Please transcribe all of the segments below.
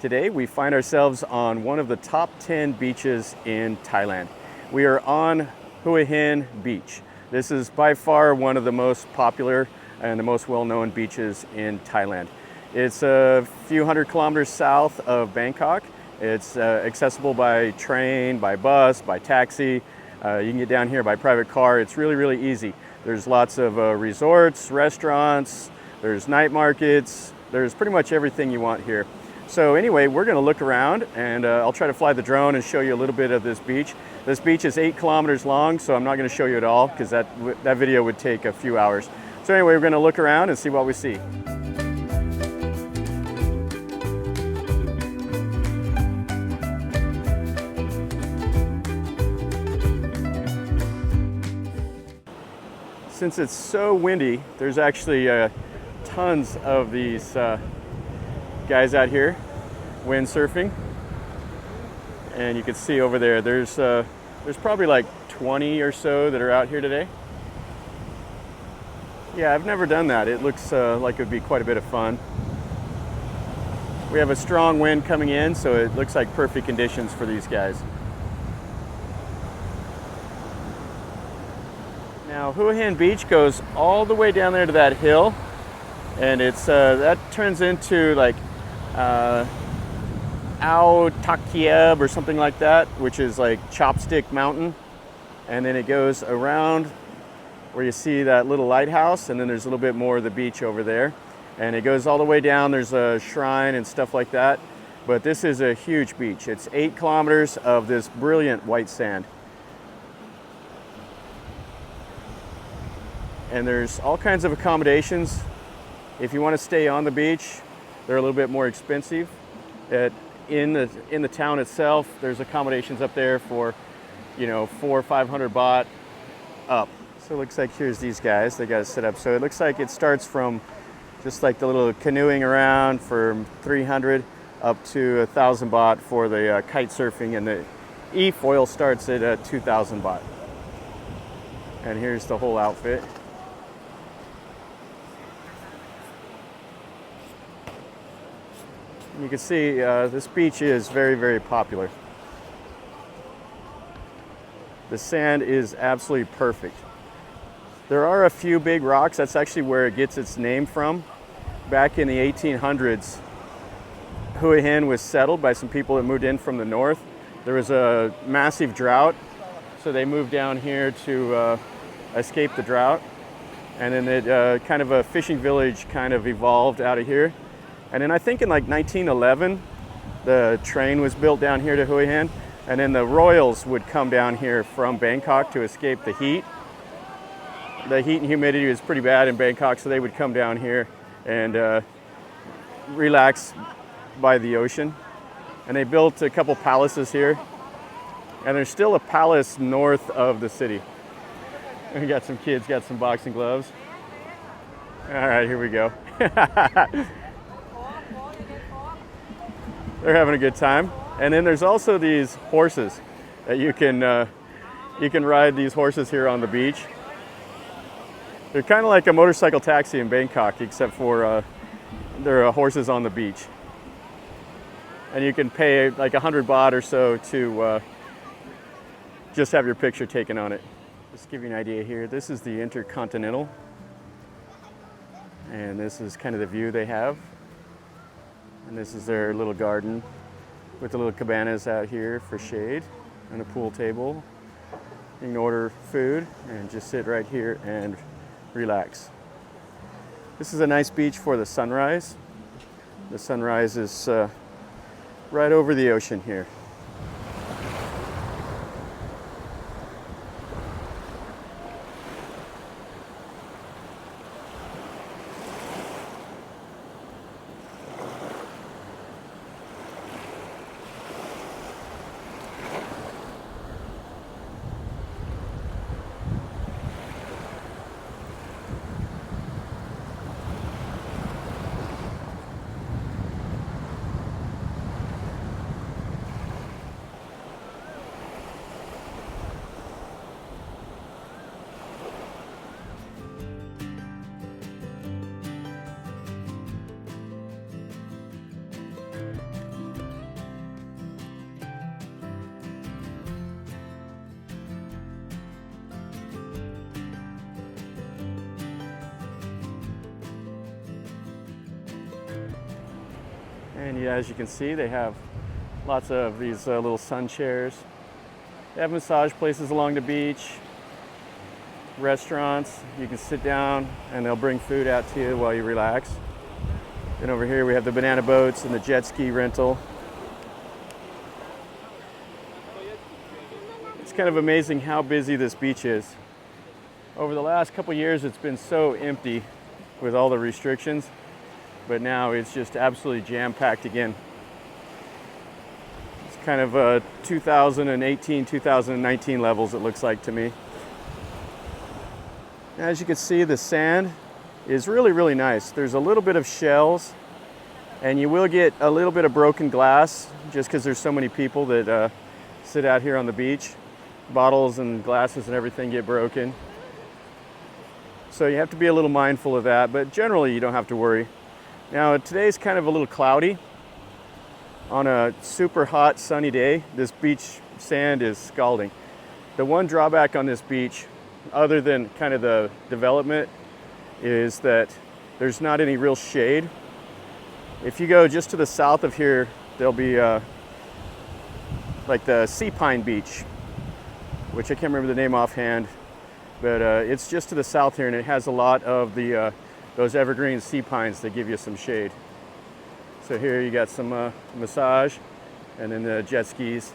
Today we find ourselves on one of the top 10 beaches in Thailand. We are on Hua Hin beach. This is by far one of the most popular and the most well-known beaches in Thailand. It's a few hundred kilometers south of Bangkok. It's accessible by train, by bus, by taxi. You can get down here by private car. It's really, really easy. There's lots of resorts, restaurants, there's night markets, there's pretty much everything you want here. So anyway, we're gonna look around and I'll try to fly the drone and show you a little bit of this beach. This beach is 8 kilometers long, so I'm not gonna show you it all because that video would take a few hours. So anyway, we're gonna look around and see what we see. Since it's so windy, there's actually tons of these guys out here windsurfing, and you can see over there there's probably like 20 or so that are out here today. Yeah, I've never done that. It looks like it would be quite a bit of fun. We have a strong wind coming in, so it looks like perfect conditions for these guys. Now Hua Hin Beach goes all the way down there to that hill, and it's that turns into like Ao Takieb or something like that, which is like Chopstick Mountain, and then it goes around where you see that little lighthouse, and then there's a little bit more of the beach over there, and it goes all the way down. There's a shrine and stuff like that, but this is a huge beach. It's 8 kilometers of this brilliant white sand, and there's all kinds of accommodations. If you want to stay on the beach, they're a little bit more expensive. In the town itself, there's accommodations up there for, you know, 400 or 500 baht up. So it looks like here's these guys. They got it set up. So it looks like it starts from just like the little canoeing around for 300 up to 1,000 baht for the kite surfing, and the e-foil starts at 2,000 baht. And here's the whole outfit. You can see this beach is very, very popular. The sand is absolutely perfect. There are a few big rocks. That's actually where it gets its name from. Back in the 1800s, Hua Hin was settled by some people that moved in from the north. There was a massive drought, so they moved down here to escape the drought. And then it kind of a fishing village kind of evolved out of here. And then I think in like 1911, the train was built down here to Hua Hin, and then the royals would come down here from Bangkok to escape the heat. The heat and humidity was pretty bad in Bangkok, so they would come down here and relax by the ocean. And they built a couple palaces here, and there's still a palace north of the city. We got some kids, got some boxing gloves. All right, here we go. They're having a good time. And then there's also these horses that you can ride these horses here on the beach. They're kind of like a motorcycle taxi in Bangkok, except for there are horses on the beach. And you can pay like 100 baht or so to just have your picture taken on it. Just to give you an idea here, this is the Intercontinental. And this is kind of the view they have. And this is their little garden with the little cabanas out here for shade and a pool table. You can order food and just sit right here and relax. This is a nice beach for the sunrise. The sunrise is right over the ocean here. And yeah, as you can see, they have lots of these little sun chairs. They have massage places along the beach, restaurants. You can sit down and they'll bring food out to you while you relax. And over here we have the banana boats and the jet ski rental. It's kind of amazing how busy this beach is. Over the last couple years, it's been so empty with all the restrictions, but now it's just absolutely jam-packed again. It's kind of 2018, 2019 levels, it looks like to me. As you can see, the sand is really, really nice. There's a little bit of shells, and you will get a little bit of broken glass just because there's so many people that sit out here on the beach. Bottles and glasses and everything get broken. So you have to be a little mindful of that, but generally you don't have to worry. Now today's kind of a little cloudy. On a super hot sunny day, this beach sand is scalding. The one drawback on this beach, other than kind of the development, is that there's not any real shade. If you go just to the south of here, there'll be like the sea pine beach, which I can't remember the name offhand, but it's just to the south here, and it has a lot of the those evergreen sea pines that give you some shade. So here you got some massage, and then the jet skis,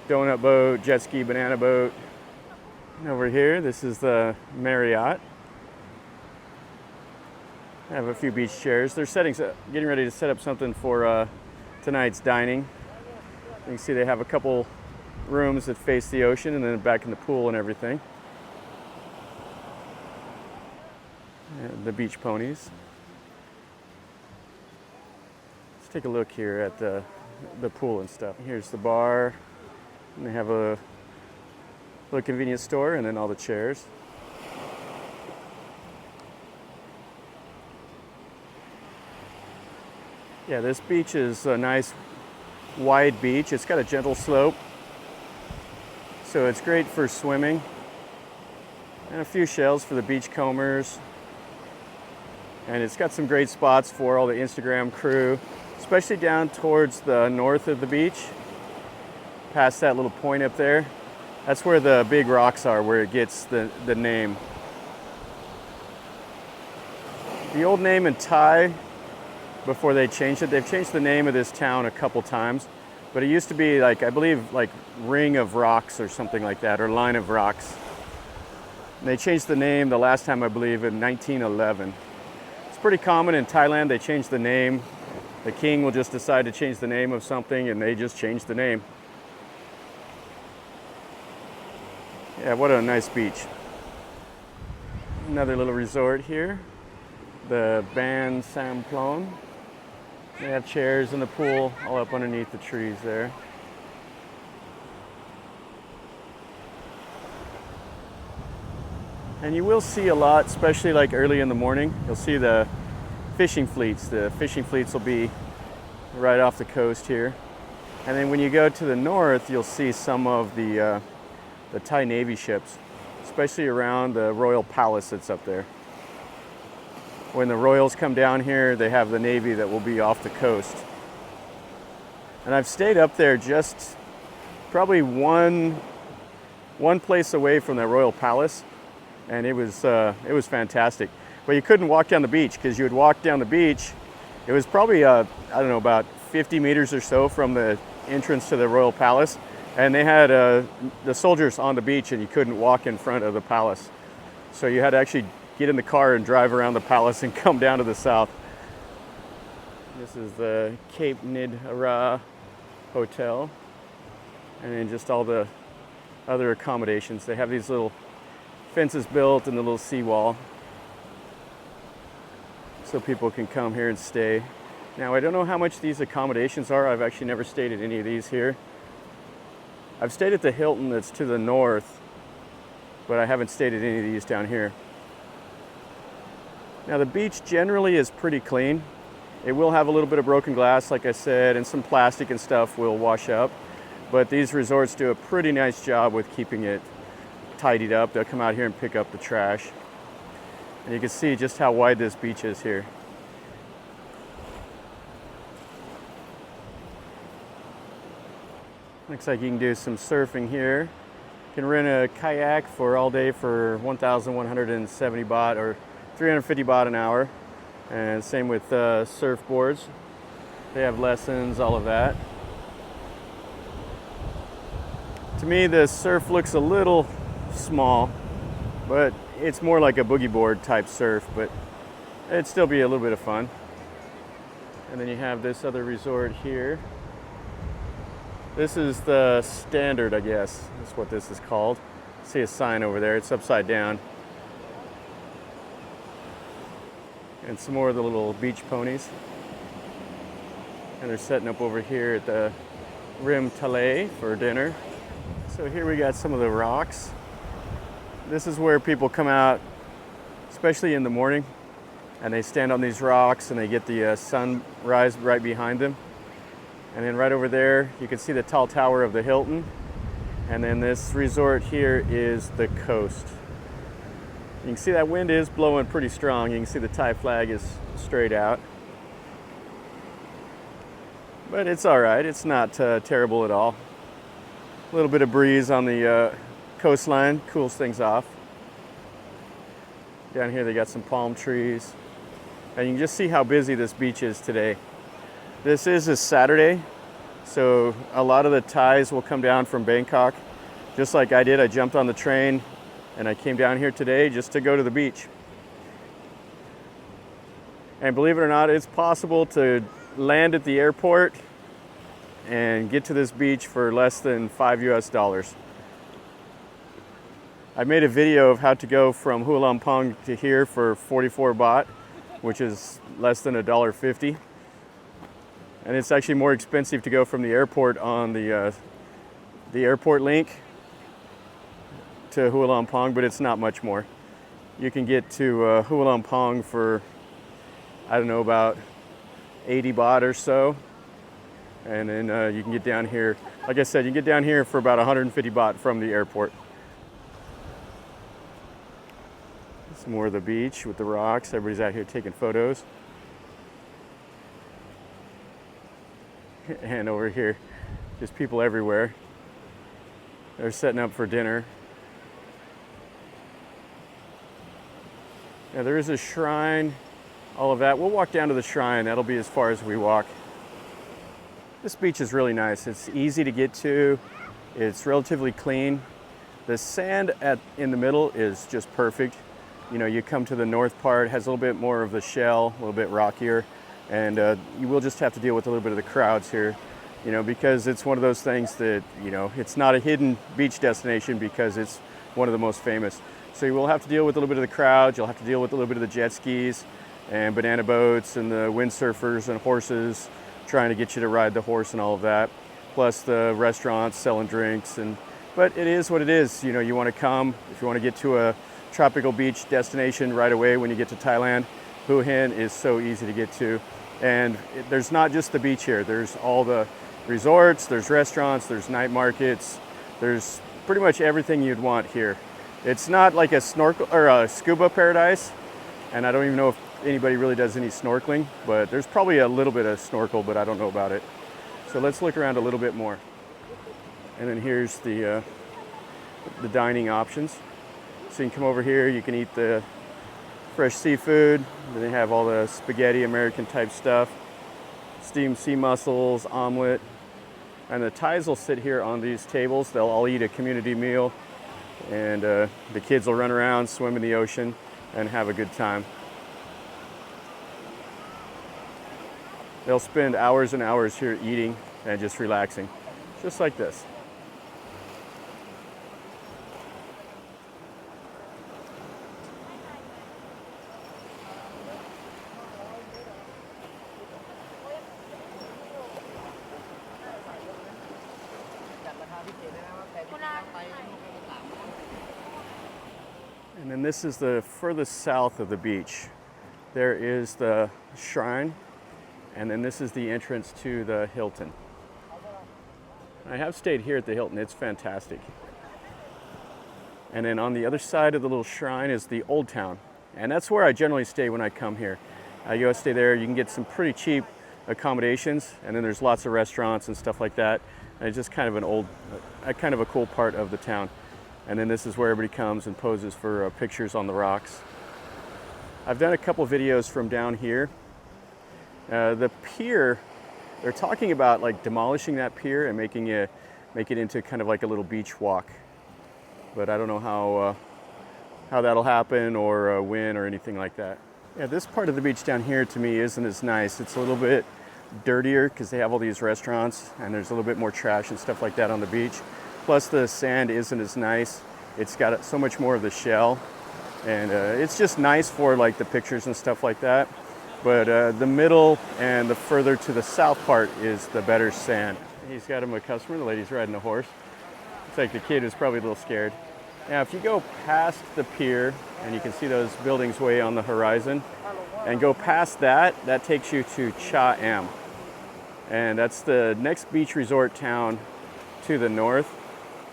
donut boat, jet ski, banana boat. And over here, this is the Marriott. I have a few beach chairs. They're getting ready to set up something for tonight's dining. You can see they have a couple rooms that face the ocean, and then back in the pool and everything. And the beach ponies. Let's take a look here at the pool and stuff. Here's the bar, and they have a little convenience store, and then all the chairs. Yeah, this beach is a nice wide beach. It's got a gentle slope, so it's great for swimming. And a few shells for the beach combers. And it's got some great spots for all the Instagram crew, especially down towards the north of the beach, past that little point up there. That's where the big rocks are, where it gets the name. The old name in Thai, before they changed it, they've changed the name of this town a couple times, but it used to be like, I believe, like Ring of Rocks or something like that, or Line of Rocks. And they changed the name the last time, I believe, in 1911. It's pretty common in Thailand, they change the name. The king will just decide to change the name of something, and they just change the name. Yeah, what a nice beach. Another little resort here, the Ban Samplon. They have chairs in the pool all up underneath the trees there. And you will see a lot, especially like early in the morning. You'll see the fishing fleets. The fishing fleets will be right off the coast here. And then when you go to the north, you'll see some of the Thai Navy ships, especially around the Royal Palace that's up there. When the Royals come down here, they have the Navy that will be off the coast. And I've stayed up there just probably one place away from the Royal Palace, and it was fantastic. But you couldn't walk down the beach, because you would walk down the beach. It was probably I don't know, about 50 meters or so from the entrance to the Royal Palace, and they had the soldiers on the beach, and you couldn't walk in front of the palace. So you had to actually get in the car and drive around the palace and come down to the south. This is the Cape Nidra Hotel, and then just all the other accommodations. They have these little fences built and the little seawall, so people can come here and stay. Now, I don't know how much these accommodations are. I've actually never stayed at any of these here. I've stayed at the Hilton that's to the north, but I haven't stayed at any of these down here. Now, the beach generally is pretty clean. It will have a little bit of broken glass, like I said, and some plastic and stuff will wash up. But these resorts do a pretty nice job with keeping it tidied up. They'll come out here and pick up the trash. And you can see just how wide this beach is here. Looks like you can do some surfing here. You can rent a kayak for all day for 1,170 baht or 350 baht an hour. And same with surfboards. They have lessons, all of that. To me, the surf looks a little small, but it's more like a boogie board type surf, but it'd still be a little bit of fun. And then you have this other resort here. This is the standard, I guess. That's what this is called. See a sign over there. It's upside down. And some more of the little beach ponies. And they're setting up over here at the Rim Tale for dinner. So here we got some of the rocks. This is where people come out, especially in the morning, and they stand on these rocks and they get the sunrise right behind them. And then right over there, you can see the tall tower of the Hilton. And then this resort here is the coast. You can see that wind is blowing pretty strong. You can see the Thai flag is straight out. But it's all right. It's not terrible at all. A little bit of breeze on the coastline cools things off. Down here they got some palm trees. And you can just see how busy this beach is today. This is a Saturday, so a lot of the Thais will come down from Bangkok. Just like I did, I jumped on the train and I came down here today just to go to the beach. And believe it or not, it's possible to land at the airport and get to this beach for less than $5 US. I made a video of how to go from Hua Hin to here for 44 baht, which is less than $1.50. And it's actually more expensive to go from the airport on the airport link to Hua Hin, but it's not much more. You can get to Hua Hin for, I don't know, about 80 baht or so. And then you can get down here, like I said, you can get down here for about 150 baht from the airport. Some more of the beach with the rocks. Everybody's out here taking photos. And over here, just people everywhere. They're setting up for dinner. Now there is a shrine, all of that. We'll walk down to the shrine. That'll be as far as we walk. This beach is really nice. It's easy to get to. It's relatively clean. The sand in the middle is just perfect. You know, you come to the north part, has a little bit more of the shell, a little bit rockier. And you will just have to deal with a little bit of the crowds here, you know, because it's one of those things that, you know, it's not a hidden beach destination because it's one of the most famous. So you will have to deal with a little bit of the crowds. You'll have to deal with a little bit of the jet skis and banana boats and the windsurfers and horses trying to get you to ride the horse and all of that. Plus the restaurants selling drinks. But it is what it is. You know, you want to come, if you want to get to a tropical beach destination right away when you get to Thailand, Hua Hin is so easy to get to. And there's not just the beach here. There's all the resorts, there's restaurants, there's night markets. There's pretty much everything you'd want here. It's not like a snorkel or a scuba paradise. And I don't even know if anybody really does any snorkeling, but there's probably a little bit of snorkel, but I don't know about it. So let's look around a little bit more. And then here's the dining options. So you can come over here, you can eat the fresh seafood. Then they have all the spaghetti American type stuff, steamed sea mussels, omelet. And the Thais will sit here on these tables. They'll all eat a community meal, and the kids will run around, swim in the ocean, and have a good time. They'll spend hours and hours here eating and just relaxing, just like this. And then this is the furthest south of the beach. There is the shrine, and then this is the entrance to the Hilton. I have stayed here at the Hilton. It's fantastic. And then on the other side of the little shrine is the Old Town. And that's where I generally stay when I come here. You go stay there. You can get some pretty cheap accommodations, and then there's lots of restaurants and stuff like that. And it's just kind of an old, kind of a cool part of the town. And then this is where everybody comes and poses for pictures on the rocks. I've done a couple videos from down here. The pier, they're talking about like demolishing that pier and make it into kind of like a little beach walk. But I don't know how that'll happen or when or anything like that. Yeah, this part of the beach down here to me isn't as nice. It's a little bit dirtier because they have all these restaurants and there's a little bit more trash and stuff like that on the beach. Plus the sand isn't as nice. It's got so much more of the shell, and it's just nice for like the pictures and stuff like that. But the middle and the further to the south part is the better sand. He's got him a customer, the lady's riding a horse. Looks like the kid is probably a little scared. Now if you go past the pier, and you can see those buildings way on the horizon, and go past that, that takes you to Cha Am. And that's the next beach resort town to the north.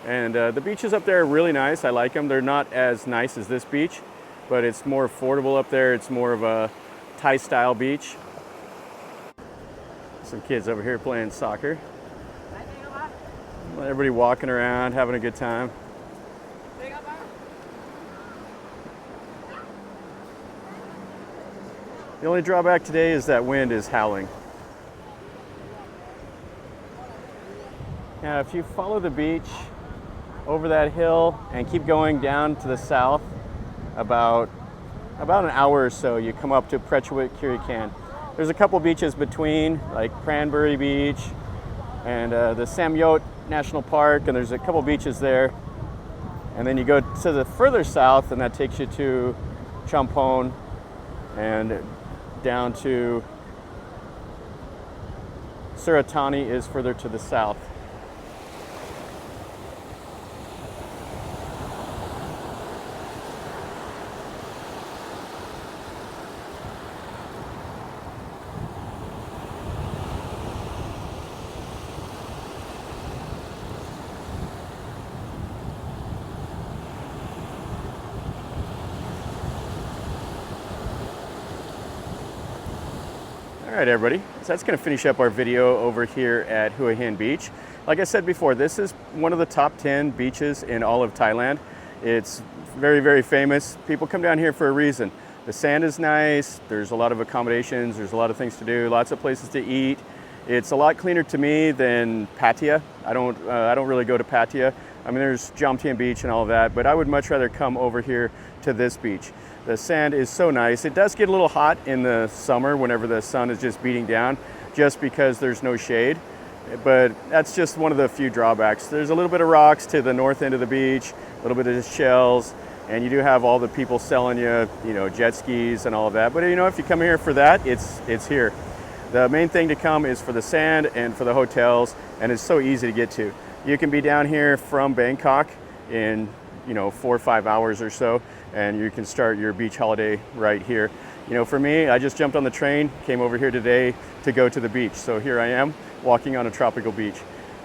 And the beaches up there are really nice. I like them. They're not as nice as this beach, but it's more affordable up there. It's more of a Thai style beach. Some kids over here playing soccer. Everybody walking around, having a good time. The only drawback today is that wind is howling. Now, if you follow the beach over that hill and keep going down to the south, about an hour or so, you come up to Prachuap Khiri Khan. There's a couple beaches between, like Cranberry Beach and the Samyot National Park, and there's a couple beaches there. And then you go to the further south, and that takes you to Chumphon and down to Suratani is further to the south. All right, everybody, so that's gonna finish up our video over here at Hua Hin Beach. Like I said before, this is one of the top 10 beaches in all of Thailand. It's very, very famous. People come down here for a reason. The sand is nice, there's a lot of accommodations, there's a lot of things to do, lots of places to eat. It's a lot cleaner to me than Pattaya. I don't really go to Pattaya. I mean, there's Chumphon Beach and all of that, but I would much rather come over here to this beach. The sand is so nice. It does get a little hot in the summer whenever the sun is just beating down, just because there's no shade. But that's just one of the few drawbacks. There's a little bit of rocks to the north end of the beach, a little bit of shells, and you do have all the people selling you, jet skis and all of that. But if you come here for that, it's here. The main thing to come is for the sand and for the hotels, and it's so easy to get to. You can be down here from Bangkok in 4 or 5 hours or so, and you can start your beach holiday right here. For me, I just jumped on the train, came over here today to go to the beach. So here I am walking on a tropical beach.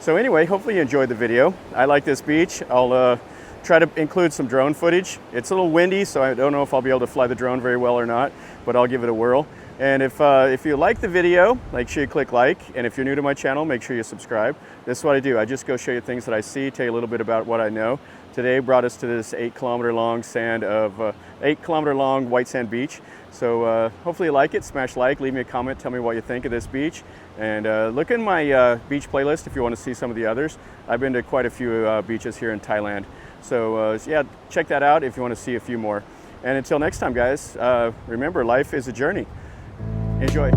So anyway, hopefully you enjoyed the video. I like this beach. I'll try to include some drone footage. It's a little windy, so I don't know if I'll be able to fly the drone very well or not, but I'll give it a whirl. And if you like the video, make sure you click like. And if you're new to my channel, make sure you subscribe. This is what I do. I just go show you things that I see, tell you a little bit about what I know. Today brought us to this 8-kilometer long white sand beach. So hopefully you like it. Smash like, leave me a comment, tell me what you think of this beach. And look in my beach playlist if you want to see some of the others. I've been to quite a few beaches here in Thailand. So yeah, check that out if you want to see a few more. And until next time, guys, remember, life is a journey. Enjoy.